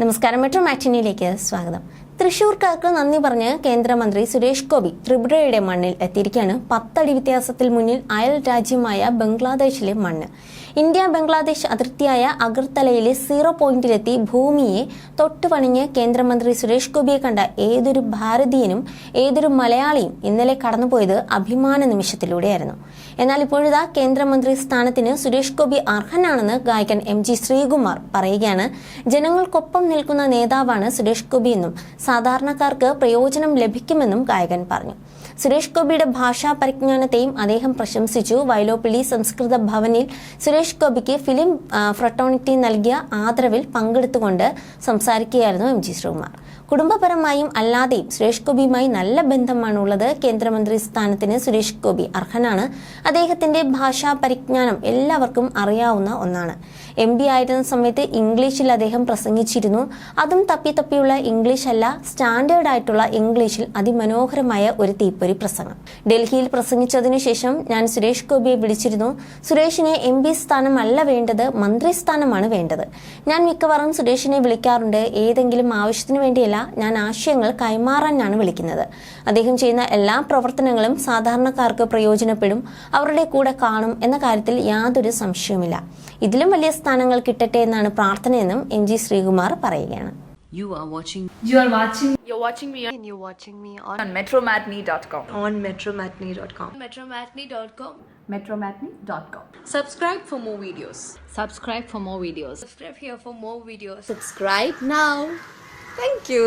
നമസ്കാരം, മെട്രോ മാറ്റിനിയിലേക്ക് സ്വാഗതം. തൃശൂർക്കാർക്ക് നന്ദി പറഞ്ഞ് കേന്ദ്രമന്ത്രി സുരേഷ് ഗോപി ത്രിപുരയുടെ മണ്ണിൽ എത്തിയിരിക്കുകയാണ്. 10 അടി വ്യത്യാസത്തിൽ മുന്നിൽ അയൽ രാജ്യമായ ബംഗ്ലാദേശിലെ മണ്ണ്. ഇന്ത്യ ബംഗ്ലാദേശ് അതിർത്തിയായ അഗർത്തലയിലെ 0 പോയിന്റിലെത്തി ഭൂമിയെ തൊട്ടുപണിഞ്ഞ് കേന്ദ്രമന്ത്രി സുരേഷ് ഗോപിയെ കണ്ട ഏതൊരു ഭാരതീയനും ഏതൊരു മലയാളിയും ഇന്നലെ കടന്നുപോയത് അഭിമാന നിമിഷത്തിലൂടെയായിരുന്നു. എന്നാൽ ഇപ്പോഴിതാ കേന്ദ്രമന്ത്രി സ്ഥാനത്തിന് സുരേഷ് ഗോപി അർഹനാണെന്ന് ഗായകൻ MG ശ്രീകുമാർ പറയുകയാണ്. ജനങ്ങൾക്കൊപ്പം നിൽക്കുന്ന നേതാവാണ് സുരേഷ് ഗോപി എന്നും സാധാരണക്കാർക്ക് പ്രയോജനം ലഭിക്കുമെന്നും ഗായകൻ പറഞ്ഞു. സുരേഷ് ഗോപിയുടെ ഭാഷാ പരിജ്ഞാനത്തെയും അദ്ദേഹം പ്രശംസിച്ചു. വൈലോപ്പിള്ളി സംസ്കൃത ഭവനിൽ സുരേഷ് ഗോപിക്ക് ഫിലിം ഫ്രട്ടോണിറ്റി നൽകിയ ആദരവിൽ പങ്കെടുത്തുകൊണ്ട് സംസാരിക്കുകയായിരുന്നു MG ശ്രീകുമാർ. കുടുംബപരമായും അല്ലാതെയും സുരേഷ് ഗോപിയുമായി നല്ല ബന്ധമാണുള്ളത്. കേന്ദ്രമന്ത്രി സ്ഥാനത്തിന് സുരേഷ് ഗോപി അർഹനാണ്. അദ്ദേഹത്തിന്റെ ഭാഷാ പരിജ്ഞാനം എല്ലാവർക്കും അറിയാവുന്ന ഒന്നാണ്. MP ആയിരുന്ന സമയത്ത് ഇംഗ്ലീഷിൽ അദ്ദേഹം പ്രസംഗിച്ചിരുന്നു. അതും തപ്പിയുള്ള ഇംഗ്ലീഷ് അല്ല, സ്റ്റാൻഡേർഡ് ആയിട്ടുള്ള ഇംഗ്ലീഷിൽ അതിമനോഹരമായ ഒരു തീപ്പൊരി പ്രസംഗം. ഡൽഹിയിൽ പ്രസംഗിച്ചതിനു ശേഷം ഞാൻ സുരേഷ് ഗോപിയെ വിളിച്ചിരുന്നു. സുരേഷിനെ MP സ്ഥാനമല്ല വേണ്ടത്, മന്ത്രിസ്ഥാനമാണ് വേണ്ടത്. ഞാൻ മിക്കവാറും സുരേഷിനെ വിളിക്കാറുണ്ട്. ഏതെങ്കിലും ആവശ്യത്തിന് വേണ്ടിയല്ല, ഞാൻ ആശയങ്ങൾ കൈമാറാനാണ് വിളിക്കുന്നത്. അദ്ദേഹം ചെയ്യുന്ന എല്ലാ പ്രവർത്തനങ്ങളും സാധാരണക്കാർക്ക് പ്രയോജനപ്പെടും, അവരുടെ കൂടെ കാണും എന്ന കാര്യത്തിൽ യാതൊരു സംശയവുമില്ല. ഇതിലും വലിയ സ്ഥാനങ്ങൾ കിട്ടട്ടെ എന്നാണ് പ്രാർത്ഥനയെന്നും MG ശ്രീകുമാർ പറയുകയാണ്. You're watching me on metromatney.com. on metromatney.com. metromatney.com. Subscribe for more videos. Subscribe for more videos. Subscribe here for more videos. Subscribe now. Thank you.